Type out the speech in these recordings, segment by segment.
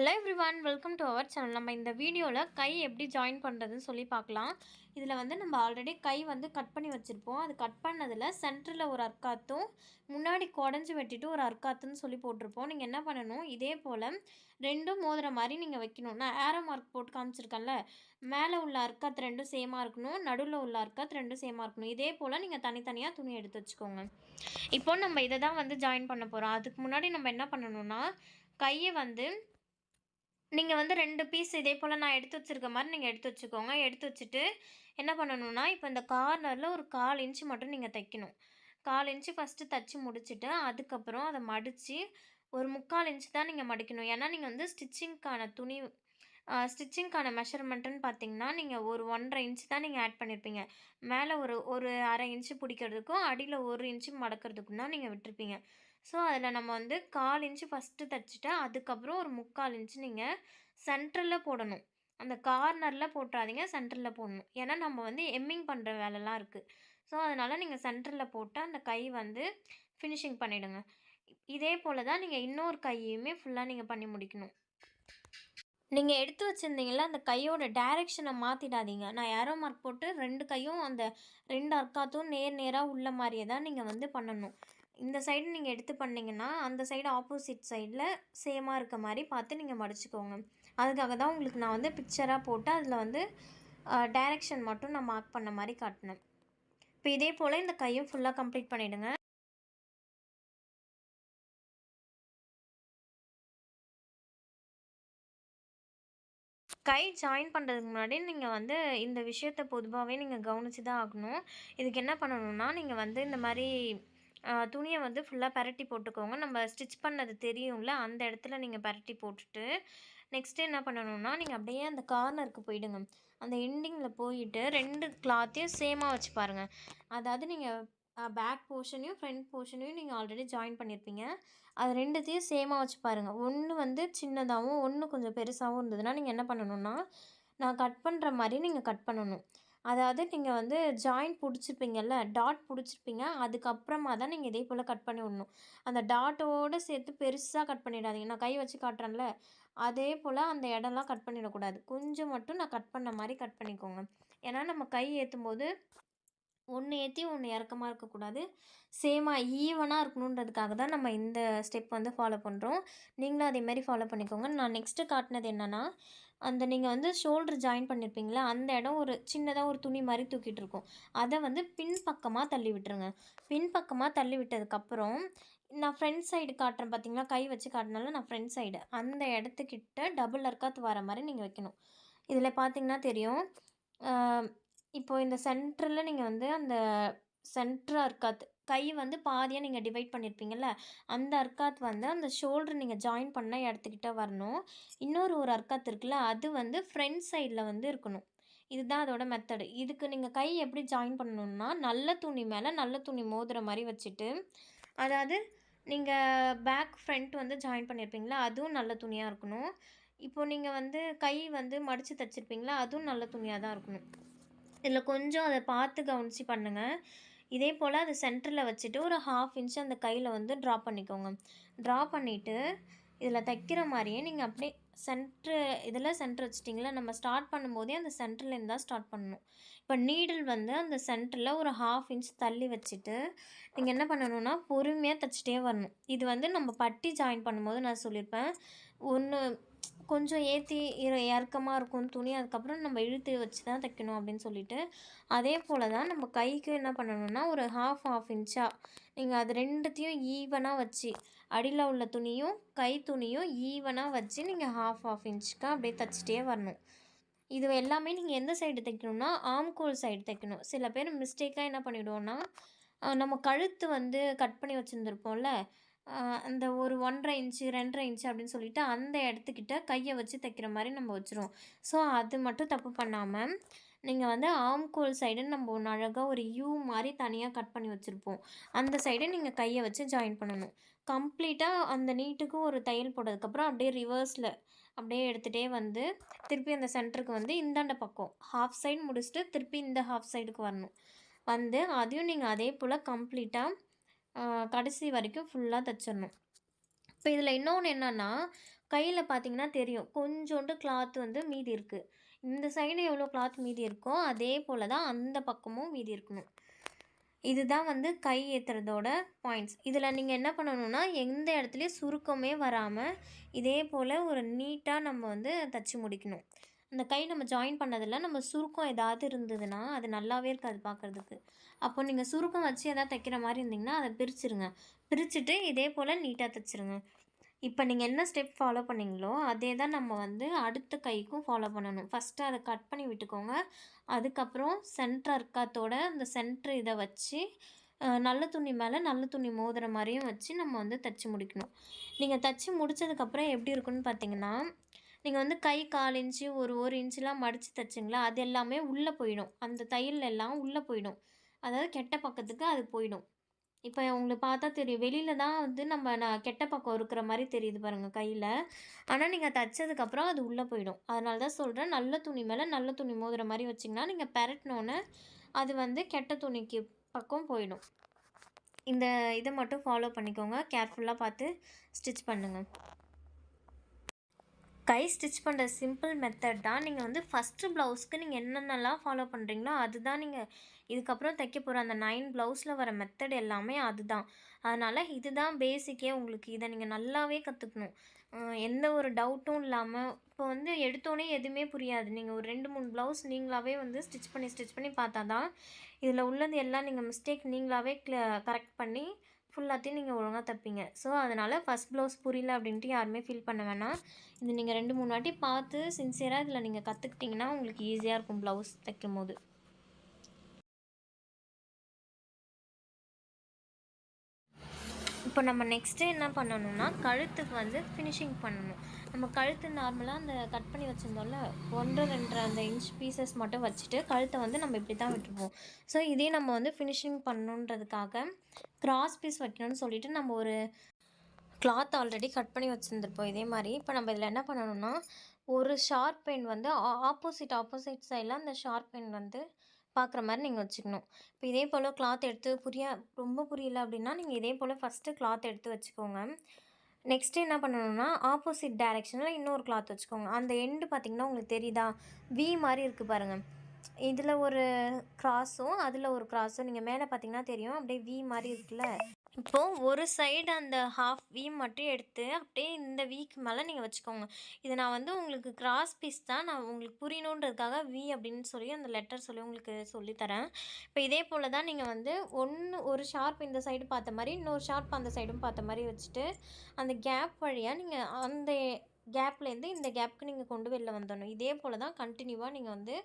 Hello everyone, welcome to our channel. நம்ம இந்த வீடியோவில் கை எப்படி ஜாயின் பண்ணுறதுன்னு சொல்லி பார்க்கலாம். இதில் வந்து நம்ம ஆல்ரெடி கை வந்து கட் பண்ணி வச்சுருப்போம். அது கட் பண்ணதில் சென்டரில் ஒரு அர்க்காத்தும் முன்னாடி குடஞ்சி வெட்டிட்டு ஒரு அர்க்காத்துன்னு சொல்லி போட்டிருப்போம். நீங்கள் என்ன பண்ணணும், இதே போல் ரெண்டும் மோதுற மாதிரி நீங்கள் வைக்கணும். நான் ஏரோ மார்க் போட்டு காமிச்சிருக்கேன்ல, மேலே உள்ள அர்க்காத் ரெண்டும் சேமாக இருக்கணும், நடுவில் உள்ள அர்க்காத் ரெண்டும் சேமாக இருக்கணும். இதே போல் நீங்கள் தனித்தனியாக துணி எடுத்து வச்சுக்கோங்க. இப்போ நம்ம இதை தான் வந்து ஜாயின் பண்ண போகிறோம். அதுக்கு முன்னாடி நம்ம என்ன பண்ணணும்னா, கையை வந்து நீங்கள் வந்து 2 பீஸ் இதே போல் நான் எடுத்து வச்சுருக்க மாதிரி நீங்கள் எடுத்து வச்சுக்கோங்க. எடுத்து வச்சுட்டு என்ன பண்ணணும்னா, இப்போ இந்த கார்னரில் ஒரு 1/4 இன்ச்சு மட்டும் நீங்கள் தைக்கணும். 1/4 இன்ச்சு ஃபஸ்ட்டு தச்சு முடிச்சுட்டு, அதுக்கப்புறம் அதை மடித்து ஒரு 3/4 இன்ச்சு தான் நீங்கள் மடிக்கணும். ஏன்னா நீங்கள் வந்து ஸ்டிச்சிங்க்கான மெஷர்மெண்ட்டுன்னு பார்த்தீங்கன்னா, நீங்கள் ஒரு 1 1/2 இன்ச் தான் நீங்கள் ஆட் பண்ணியிருப்பீங்க. மேலே ஒரு ஒரு 1/2 இன்ச்சு பிடிக்கிறதுக்கும், அடியில் 1 இன்ச்சு மடக்கிறதுக்கும் தான் நீங்கள் விட்டுருப்பீங்க. ஸோ, அதில் நம்ம வந்து 1/4 இன்ச்சு ஃபஸ்ட்டு தச்சுட்டு, அதுக்கப்புறம் ஒரு 3/4 இன்ச்சு நீங்கள் சென்டரில் போடணும். அந்த கார்னரில் போட்டுறாதீங்க, சென்டரில் போடணும். ஏன்னா நம்ம வந்து எம்மிங் பண்ணுற வேலைலாம் இருக்குது. ஸோ, அதனால் நீங்கள் சென்டரில் போட்டு அந்த கை வந்து ஃபினிஷிங் பண்ணிவிடுங்க. இதே போல் தான் நீங்கள் இன்னொரு கையுமே ஃபுல்லாக நீங்கள் பண்ணி முடிக்கணும். நீங்கள் எடுத்து வச்சுருந்தீங்கள்ல, அந்த கையோட டைரெக்ஷனை மாற்றிடாதீங்க. நான் ஏரோ மார்க் போட்டு 2 கையும் அந்த 2 அர்க்காத்தும் நேராக உள்ள மாதிரியே தான் நீங்கள் வந்து பண்ணணும். இந்த சைடு நீங்கள் எடுத்து பண்ணிங்கன்னா, அந்த சைடு ஆப்போசிட் சைடில் சேமாக இருக்க மாதிரி பார்த்து நீங்கள் மடிச்சுக்கோங்க. அதுக்காக தான் உங்களுக்கு நான் வந்து பிக்சராக போட்டு அதில் வந்து டைரெக்ஷன் மட்டும் நான் மார்க் பண்ண மாதிரி காட்டினேன். இப்போ இதே போல் இந்த கையும் ஃபுல்லாக கம்ப்ளீட் பண்ணிவிடுங்க. கை ஜாயின் பண்ணுறதுக்கு முன்னாடி நீங்கள் வந்து இந்த விஷயத்த பொதுவாகவே நீங்கள் கவனிச்சு தான் ஆகணும். இதுக்கு என்ன பண்ணணும்னா, நீங்கள் வந்து இந்த மாதிரி துணியை வந்து ஃபுல்லாக பெரட்டி போட்டுக்கோங்க. நம்ம ஸ்டிச் பண்ணது தெரியும்ல, அந்த இடத்துல நீங்கள் பெரட்டி போட்டுட்டு, நெக்ஸ்ட்டு என்ன பண்ணணும்னா, நீங்கள் அப்படியே அந்த கார்னருக்கு போயிடுங்க. அந்த எண்டிங்கில் போயிட்டு 2 கிளாத்தையும் சேமாக வச்சு பாருங்கள். அதாவது நீங்கள் பேக் போர்ஷனையும் ஃப்ரண்ட் போர்ஷனையும் நீங்கள் ஆல்ரெடி ஜாயின் பண்ணியிருப்பீங்க. அது 2த்தையும் சேமாக வச்சு பாருங்கள். ஒன்று வந்து சின்னதாகவும் ஒன்று கொஞ்சம் பெருசாகவும் இருந்ததுன்னா நீங்கள் என்ன பண்ணணும்னா, நான் கட் பண்ணுற மாதிரி நீங்கள் கட் பண்ணணும். அதாவது நீங்கள் வந்து ஜாயிண்ட் பிடிச்சிருப்பீங்கல்ல, டாட் பிடிச்சிருப்பீங்க. அதுக்கப்புறமா தான் நீங்கள் இதே போல் கட் பண்ணி விடணும். அந்த டாட்டோடு சேர்த்து பெருசாக கட் பண்ணிடாதீங்க. நான் கை வச்சு காட்டுறேன்ல, அதே போல் அந்த இடம்லாம் கட் பண்ணிடக்கூடாது. கொஞ்சம் மட்டும் நான் கட் பண்ண மாதிரி கட் பண்ணிக்கோங்க. ஏன்னா நம்ம கை ஏற்றும்போது ஒன்று ஏற்றி ஒன்று இறக்கமா இருக்கக்கூடாது. சேமாக ஈவனாக இருக்கணுன்றதுக்காக தான் நம்ம இந்த ஸ்டெப் வந்து ஃபாலோ பண்ணுறோம். நீங்களும் அதேமாரி ஃபாலோ பண்ணிக்கோங்க. நான் நெக்ஸ்ட்டு காட்டினது என்னென்னா, அந்த நீங்கள் வந்து ஷோல்டர் ஜாயின் பண்ணியிருப்பீங்களா, அந்த இடம் ஒரு சின்னதாக ஒரு துணி மாதிரி தூக்கிட்டு இருக்கும். அதை வந்து பின்பக்கமாக தள்ளி விட்டுருங்க. பின்பக்கமாக தள்ளி விட்டதுக்கப்புறம், நான் ஃப்ரண்ட் சைடு காட்டுறேன் பார்த்தீங்களா, கை வச்சு காட்டினாலும் நான் ஃப்ரண்ட் சைடு அந்த இடத்துக்கிட்ட டபுள் அர்க்காத் வர மாதிரி நீங்கள் வைக்கணும். இதில் பார்த்தீங்கன்னா தெரியும். இப்போது இந்த சென்டரில் நீங்கள் வந்து அந்த சென்டர் அர்க்காத் கை வந்து பாதியாக நீங்கள் டிவைட் பண்ணியிருப்பீங்கள்ல, அந்த அர்க்காத் வந்து அந்த ஷோல்டர் நீங்கள் ஜாயின் பண்ண இடத்துக்கிட்ட வரணும். ஒரு அர்க்காத் இருக்குல்ல, அது வந்து ஃப்ரண்ட் சைடில் வந்து இருக்கணும். இதுதான் அதோட மெத்தடு. இதுக்கு நீங்கள் கை எப்படி ஜாயின் பண்ணணும்னா, நல்ல துணி மேலே நல்ல துணி மோதுற மாதிரி வச்சுட்டு, அதாவது நீங்கள் பேக் ஃப்ரண்ட் வந்து ஜாயின் பண்ணியிருப்பீங்களா, அதுவும் நல்ல துணியாக இருக்கணும். இப்போது நீங்கள் வந்து கை வந்து மடித்து தைச்சிருப்பீங்களா, அதுவும் நல்ல துணியாக தான் இருக்கணும். இதில் கொஞ்சம் அதை பார்த்து கவனித்து பண்ணுங்கள். இதே போல் அது சென்டரில் வச்சுட்டு ஒரு 1/2 இன்ச் அந்த கையில் வந்து ட்ரா பண்ணிக்கோங்க. ட்ரா பண்ணிவிட்டு இதில் தைக்கிற மாதிரியே நீங்கள் அப்படியே சென்டர் வச்சிட்டிங்களா, நம்ம ஸ்டார்ட் பண்ணும்போதே அந்த சென்டர்லேருந்து தான் ஸ்டார்ட் பண்ணணும். இப்போ நீடில் வந்து அந்த சென்டரில் ஒரு 1/2 இன்ச் தள்ளி வச்சுட்டு நீங்கள் என்ன பண்ணணும்னா, பொறுமையாக தைச்சிட்டே வரணும். இது வந்து நம்ம பட்டி ஜாயின் பண்ணும்போது நான் சொல்லியிருப்பேன். ஒன்று கொஞ்சம் ஏற்றி இறுக்கமாக இருக்கும் துணி, அதுக்கப்புறம் நம்ம இழுத்து வச்சு தான் தைக்கணும் அப்படின்னு சொல்லிட்டு, அதே போல் தான் நம்ம கைக்கு என்ன பண்ணணும்னா, ஒரு 1/2 இன்ச்சாக நீங்கள் அது 2த்தையும் ஈவனாக வச்சு, அடியில் உள்ள துணியும் கை துணியும் ஈவனாக வச்சு நீங்கள் 1/2 இன்ச்சுக்கு அப்படியே தைச்சிட்டே வரணும். இது எல்லாமே நீங்கள் எந்த சைடு தைக்கணும்னா, ஆம்கோல் சைடு தைக்கணும். சில பேர் மிஸ்டேக்காக என்ன பண்ணிவிடுவோன்னா, நம்ம கழுத்து வந்து கட் பண்ணி வச்சுருந்துருப்போம்ல, அந்த ஒரு 1 1/2 இன்ச்சு 2 1/2 இன்ச்சு அப்படின்னு சொல்லிட்டு அந்த இடத்துக்கிட்ட கையை வச்சு தைக்கிற மாதிரி நம்ம வச்சுருவோம். ஸோ அது மட்டும் தப்பு பண்ணாமல், நீங்கள் வந்து ஆம்கோல் சைடுன்னு நம்ம ஒன்று அழகாக ஒரு யூ மாதிரி தனியாக கட் பண்ணி வச்சுருப்போம். அந்த சைடு நீங்கள் கையை வச்சு ஜாயின் பண்ணணும். கம்ப்ளீட்டாக அந்த நீட்டுக்கு ஒரு தையல் போட்டதுக்கப்புறம் அப்படியே ரிவர்ஸில் அப்படியே எடுத்துகிட்டே வந்து திருப்பி அந்த சென்டருக்கு வந்து இந்தாண்ட பக்கம் ஹாஃப் சைடு முடிச்சுட்டு திருப்பி இந்த ஹாஃப் சைடுக்கு வரணும். வந்து அதையும் நீங்கள் அதே போல் கம்ப்ளீட்டாக கடைசி வரைக்கும் ஃபுல்லாக தைச்சிடணும். இப்போ இதில் இன்னொன்று என்னென்னா, கையில பார்த்தீங்கன்னா தெரியும். கொஞ்சோண்டு கிளாத் வந்து மீதி இருக்கு. இந்த சைடு எவ்வளோ கிளாத் மீதி இருக்கோ, அதே போல தான் அந்த பக்கமும் மீதி இருக்கணும். இதுதான் வந்து கை ஏத்துறதோட பாயிண்ட்ஸ். இதில நீங்க என்ன பண்ணணும்னா, எந்த இடத்துலயும் சுருக்கமே வராம, இதே போல ஒரு நீட்டா நம்ம வந்து தச்சு முடிக்கணும். அந்த கை நம்ம ஜாயின் பண்ணதில நம்ம சுருக்கம் ஏதாவது இருந்ததுன்னா, அது நல்லாவே இருக்காது பார்க்கறதுக்கு. அப்போ நீங்க சுருக்கம் வச்சு ஏதாவது தைக்கிற மாரி இருந்தீங்கன்னா, அத பிரிச்சுருங்க. பிரிச்சுட்டு இதே போல நீட்டா தச்சுருங்க. இப்ப நீங்க என்ன ஸ்டெப் ஃபாலோ பண்ணீங்களோ, அதே தான் நம்ம வந்து அடுத்த கைக்கும் ஃபாலோ பண்ணணும். ஃபர்ஸ்ட்டு அத கட் பண்ணி விட்டுக்கோங்க. அதுக்கப்புறம் சென்டர் அர்க்காத்தோட அந்த சென்டர் இத வச்சு, நல்ல துணி மேல நல்ல துணி மோதுற மாரியும் வச்சு நம்ம வந்து தச்சு முடிக்கணும். நீங்க தச்சு முடிச்சதுக்கப்புறம் எப்படி இருக்குன்னு பார்த்தீங்கன்னா, நீங்க வந்து கை 1/4 இன்ச்சு, 1 இன்ச்சுலாம் மடிச்சு தச்சீங்களா, அது எல்லாமே உள்ள போயிடும். அந்த தையல் எல்லாம் உள்ள போயிடும். அதாவது கெட்ட பக்கத்துக்கு அது போயிடும். இப்ப உங்களுக்கு பார்த்தா தெரியும். வெளியில தான் வந்து நான் கெட்ட பக்கம் இருக்கிற மாரி தெரியுது பாருங்க கையில. ஆனா நீங்க தச்சதுக்கப்புறம் அது உள்ள போயிடும். அதனால தான் சொல்றேன், நல்ல துணி மேல நல்ல துணி மோதுற மாரி வச்சீங்கன்னா, நீங்க பெரட்டுனோனே அது வந்து கெட்ட துணிக்கு பக்கம் போயிடும். இந்த இத மட்டும் ஃபாலோ பண்ணிக்கோங்க. கேர்ஃபுல்லா பார்த்து ஸ்டிச் பண்ணுங்க. கை ஸ்டிச் பண்ணுற சிம்பிள் மெத்தட் தான். நீங்க வந்து ஃபஸ்ட்டு ப்ளவுஸ்க்கு நீங்க என்னென்னலாம் ஃபாலோ பண்ணுறீங்களோ, அதுதான் நீங்க இதுக்கப்புறம் தைக்க போற அந்த 9 ப்ளவுஸில வர மெத்தட் எல்லாமே அதுதான். அதனால இதுதான் பேசிக்கே உங்களுக்கு. இத நீங்க நல்லாவே கத்துக்கணும். எந்த ஒரு டவுட்டும் இல்லாம இப்போ வந்து எடுத்தோனே எதுவுமே புரியாது. நீங்க ஒரு 2, 3 ப்ளவுஸ் நீங்களாவே வந்து ஸ்டிச் பண்ணி பார்த்தா தான், இதில உள்ளது எல்லாம் நீங்க மிஸ்டேக் நீங்களாவே கரெக்ட் பண்ணி ஃபுல்லாத்தையும் நீங்க ஒழுங்கா தைப்பீங்க. ஸோ, அதனால ஃபர்ஸ்ட் ப்ளவுஸ் புரியல அப்படின்ட்டு யாருமே ஃபீல் பண்ண வேணாம். இது நீங்க 2, 3 வாட்டி பார்த்து சின்சியரா இதில நீங்க கத்துக்கிட்டீங்கன்னா, உங்களுக்கு ஈஸியா இருக்கும் ப்ளவுஸ் தைக்கும்போது. இப்போ நம்ம நெக்ஸ்ட்டு என்ன பண்ணணும்னா, கழுத்துக்கு வந்து ஃபினிஷிங் பண்ணணும். நம்ம கழுத்து நார்மலா அந்த கட் பண்ணி வச்சிருந்தோம்ல, 1 2 அந்த இன்ச் பீசஸ் மட்டும் வச்சுட்டு, கழுத்த வந்து நம்ம இப்படி தான் விட்டுருப்போம். ஸோ, இதே நம்ம வந்து ஃபினிஷிங் பண்ணணுன்றதுக்காக, கிராஸ் பீஸ் வைக்கணும்னு சொல்லிட்டு நம்ம ஒரு கிளாத் ஆல்ரெடி கட் பண்ணி வச்சுருந்துருப்போம் இதே மாரி. இப்போ நம்ம இதில என்ன பண்ணணும்னா, ஒரு ஷார்ப் பெயின் வந்து ஆப்போசிட் சைட்ல அந்த ஷார்ப் பெயின் வந்து பார்க்குற மாரி நீங்க வச்சுக்கணும். இப்போ இதே போல கிளாத் எடுத்து ரொம்ப புரியல அப்டின்னா, நீங்க இதே போல ஃபஸ்ட்டு கிளாத் எடுத்து வச்சுக்கோங்க. நெக்ஸ்ட்டு என்ன பண்ணணும்னா, ஆப்போசிட் டைரக்ஷன்ல இன்னொரு கிளாத் வச்சுக்கோங்க. அந்த எண்டு பார்த்தீங்கன்னா, உங்களுக்கு தெரியுதா? மாரி இருக்கு பாருங்க. இதில ஒரு கிராஸும், அதில ஒரு கிராஸும் நீங்க மேல பார்த்தீங்கன்னா தெரியும். அப்படியே மாரி இருக்குல்ல. இப்போ ஒரு சைடு அந்த ஹாஃப் மட்டும் எடுத்து அப்படியே இந்த மேல நீங்க வச்சுக்கோங்க. இத நான் வந்து உங்களுக்கு கிராஸ் பீஸ் தான் நான் உங்களுக்கு புரியணுன்றதுக்காக அப்படின்னு சொல்லி அந்த லெட்டர் சொல்லி உங்களுக்கு சொல்லி தரேன். இப்போ இதே போல தான் நீங்க வந்து ஒரு ஷார்ப் இந்த சைடு பார்த்த மாரி, இன்னொரு ஷார்ப் அந்த சைடும் பார்த்த மாரி வச்சுட்டு, அந்த கேப் வழியா நீங்க அந்த கேப்லேருந்து இந்த கேப்க்கு நீங்க கொண்டு வெளில வந்துடணும். இதே போல தான் கன்டினியூவா நீங்க வந்து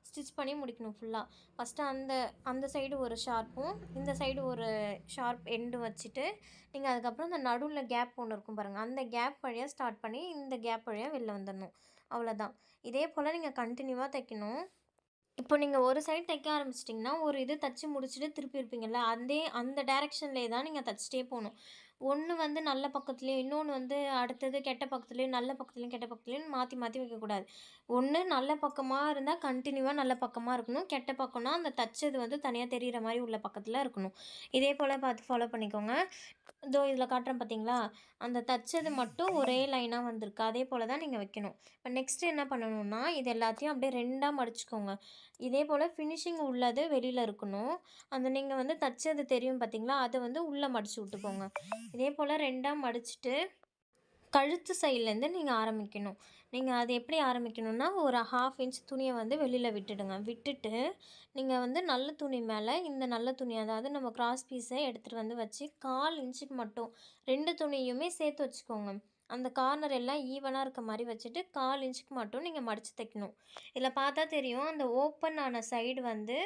ஸ்டிச் பண்ணி முடிக்கணும் ஃபுல்லா. ஃபஸ்ட்டு அந்த அந்த சைடு ஒரு ஷார்ப்பும், இந்த சைடு ஒரு ஷார்ப் எண்டு வச்சுட்டு, நீங்க அதுக்கப்புறம் இந்த நடுவுல கேப் ஒண்ணு இருக்கும் பாருங்க. அந்த கேப் வழியா ஸ்டார்ட் பண்ணி, இந்த கேப் வழியா வெளில வந்துடணும். அவ்வளோதான். இதே போல நீங்க கன்டினியூவா தைக்கணும். இப்போ நீங்க ஒரு சைடு தைக்க ஆரம்பிச்சிட்டிங்கன்னா, ஒரு இது தச்சு முடிச்சுட்டு திருப்பி இருப்பீங்கல்ல, அந்த டைரக்ஷன்லேயே தான் நீங்க தச்சுட்டே போணும். ஒண்ணு வந்து நல்ல பக்கத்துலயும், இன்னொன்னு வந்து அடுத்தது கெட்ட பக்கத்துலயும், நல்ல பக்கத்துலயும், கெட்ட பக்கத்துலயும் மாத்தி மாத்தி வைக்கக்கூடாது. ஒண்ணு நல்ல பக்கமா இருந்தா கன்டினியூவா நல்ல பக்கமா இருக்கணும். கெட்ட பக்கம்னா, அந்த தச்சது வந்து தனியா தெரியிற மாரி உள்ள பக்கத்துல இருக்கணும். இதே போல பார்த்து ஃபாலோ பண்ணிக்கோங்க. இதோ இதில காட்டுறேன் பார்த்தீங்களா? அந்த தச்சது மட்டும் ஒரே லைனா வந்திருக்கு. அதே போல தான் நீங்க வைக்கணும். இப்ப நெக்ஸ்ட் என்ன பண்ணணும்னா, இது எல்லாத்தையும் அப்படியே 2ஆ மடிச்சுக்கோங்க. இதே போல ஃபினிஷிங் உள்ளது வெளியில இருக்கணும். அந்த நீங்க வந்து தச்சது தெரியும் பார்த்தீங்களா? அத வந்து உள்ள மடிச்சு விட்டுக்கோங்க. இதே போல 2ஆ மடிச்சுட்டு கழுத்து சைட்லேருந்து நீங்க ஆரம்பிக்கணும். நீங்க அது எப்படி ஆரம்பிக்கணும்னா, ஒரு 1/2 இன்ச் துணிய வந்து வெளில விட்டுடுங்க. விட்டுட்டு, நீங்க வந்து நல்ல துணி மேல இந்த நல்ல துணி, அதாவது நம்ம கிராஸ் பீஸ எடுத்துட்டு வந்து வச்சு, 1/4 இன்ச்சுக்கு மட்டும் 2 துணியுமே சேர்த்து வச்சுக்கோங்க. அந்த கார்னர் எல்லாம் ஈவனா இருக்க மாரி வச்சுட்டு, 1/4 இன்ச்சுக்கு மட்டும் நீங்க மடிச்சு தைக்கணும். இதில பார்த்தா தெரியும், அந்த ஓப்பன் ஆன சைடு வந்து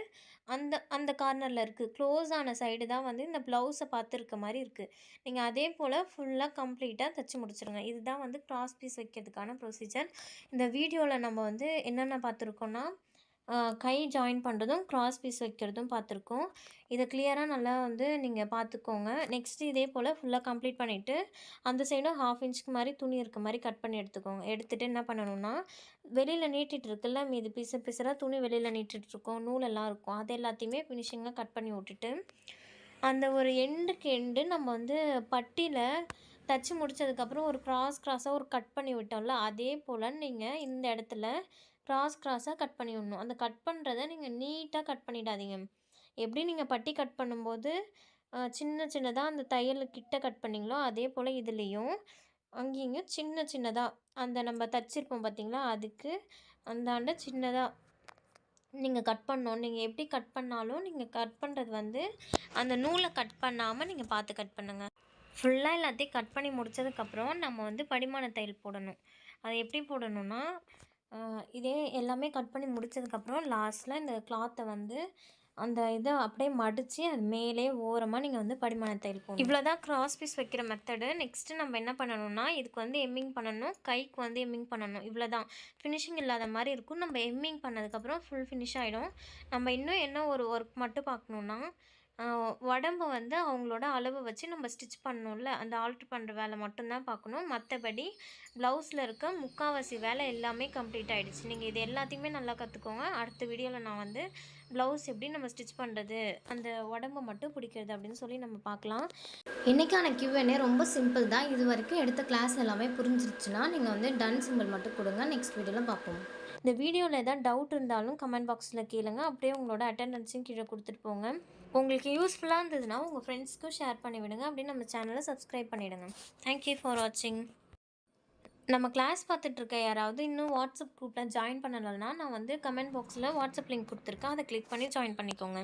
அந்த அந்த கார்னர்ல இருக்கு. க்ளோஸ் ஆன சைடு தான் வந்து இந்த ப்ளவுஸ பார்த்து இருக்க மாரி இருக்கு. நீங்க அதே போல ஃபுல்லா கம்ப்ளீட்டா தச்சு முடிச்சுருங்க. இதுதான் வந்து கிராஸ் பீஸ் வைக்கிறதுக்கான ப்ரொசீஜர். இந்த வீடியோல நம்ம வந்து என்னென்ன பார்த்துருக்கோம்னா, கை ஜாயின் பண்ணுறதும், கிராஸ் பீஸ் வைக்கிறதும் பார்த்துருக்கோம். இத கிளியரா நல்லா வந்து நீங்க பார்த்துக்கோங்க. நெக்ஸ்ட்டு இதே போல ஃபுல்லா கம்ப்ளீட் பண்ணிட்டு, அந்த சைடும் 1/2 இன்ச்சுக்கு மாரி துணி இருக்க மாரி கட் பண்ணி எடுத்துக்கோங்க. எடுத்துட்டு என்ன பண்ணணும்னா, வெளியில நீட்டிட்டு இருக்குல்ல, மீதி பீஸரா துணி வெளியில நீட்டிட்டுருக்கும், நூலெல்லாம் இருக்கும். அது எல்லாத்தையுமே ஃபினிஷிங்கா கட் பண்ணி விட்டுட்டு, அந்த ஒரு எண்டுக்கு எண்டு நம்ம வந்து பட்டியில தச்சு முடிச்சதுக்கப்புறம் ஒரு கிராஸாக ஒரு கட் பண்ணி விட்டோம்ல, அதே போல் நீங்கள் இந்த இடத்துல கிராஸாக கட் பண்ணி விடணும். அந்த கட் பண்ணுறத நீங்கள் நீட்டாக கட் பண்ணிடாதீங்க. எப்படி நீங்கள் பட்டி கட் பண்ணும்போது சின்ன சின்னதா அந்த தையலுக்கிட்ட கட் பண்ணீங்களோ, அதே போல் இதுலேயும் அங்கேயும் சின்ன சின்னதா அந்த நம்ம தச்சிருப்போம் பார்த்தீங்களா, அதுக்கு அந்தாண்ட சின்னதா நீங்கள் கட் பண்ணணும். நீங்கள் எப்படி கட் பண்ணாலும் நீங்கள் கட் பண்ணுறது வந்து அந்த நூலை கட் பண்ணாமல் நீங்கள் பார்த்து கட் பண்ணுங்கள். ஃபுல்லாக எல்லாத்தையும் கட் பண்ணி முடித்ததுக்கப்புறம் நம்ம வந்து படிமான தையல் போடணும். அது எப்படி போடணும்னா, இதே எல்லாமே கட் பண்ணி முடித்ததுக்கப்புறம் லாஸ்ட்டில் இந்த கிளாத்தை வந்து அந்த இதை அப்படியே மடித்து அது மேலே ஓரமாக நீங்கள் வந்து படிமான தையல் போடணும். இவ்வளோ தான் கிராஸ் பீஸ் வைக்கிற மெத்தடு. நெக்ஸ்ட்டு நம்ம என்ன பண்ணணும்னா, இதுக்கு வந்து எம்மிங் பண்ணணும், கைக்கு வந்து எம்மிங் பண்ணணும். இவ்வளோ தான், ஃபினிஷிங் இல்லாத மாதிரி இருக்கும். நம்ம எம்மிங் பண்ணதுக்கப்புறம் ஃபுல் ஃபினிஷ் ஆகிடும். நம்ம இன்னும் என்ன ஒரு ஒர்க் மட்டும் பார்க்கணுன்னா, உடம்ப வந்து அவங்களோட அளவு வச்சு நம்ம ஸ்டிச் பண்ணணும்ல, அந்த ஆல்ட்ரு பண்ணுற வேலை மட்டும்தான் பார்க்கணும். மற்றபடி ப்ளவுஸில் இருக்க முக்கால்வாசி வேலை எல்லாமே கம்ப்ளீட் ஆகிடுச்சு. நீங்கள் இது எல்லாத்தையுமே நல்லா கற்றுக்கோங்க. அடுத்த வீடியோவில் நான் வந்து ப்ளவுஸ் எப்படி நம்ம ஸ்டிச் பண்ணுறது, அந்த உடம்ப மட்டும் பிடிக்கிறது அப்படின்னு சொல்லி நம்ம பார்க்கலாம். இன்றைக்கான Q&A ரொம்ப சிம்பிள் தான். இது வரைக்கும் எடுத்த கிளாஸ் எல்லாமே புரிஞ்சிருச்சுன்னா நீங்கள் வந்து டன் சிம்பிள் மட்டும் கொடுங்க. நெக்ஸ்ட் வீடியோவில் பார்ப்போம். இந்த வீடியோவில் ஏதாவது டவுட் இருந்தாலும் கமெண்ட் பாக்ஸில் கேளுங்க. அப்படியே உங்களோட அட்டெண்டன்ஸையும் கீழே கொடுத்துட்டு போங்க. உங்களுக்கு யூஸ்ஃபுல்லாக இருந்ததுன்னா உங்கள் ஃப்ரெண்ட்ஸ்க்கும் ஷேர் பண்ணிவிடுங்க. அப்படியே நம்ம சேனலை சப்ஸ்கிரைப் பண்ணிவிடுங்க. தேங்க்யூ ஃபார் வாட்சிங். நம்ம கிளாஸ் பார்த்துட்ருக்க யாராவது இன்னும் வாட்ஸ்அப் குரூப்பில் ஜாயின் பண்ணலைன்னா நான் வந்து கமெண்ட் பாக்ஸில் வாட்ஸ்அப் லிங்க் கொடுத்துருக்கேன். அதை கிளிக் பண்ணி ஜாயின் பண்ணிக்கோங்க.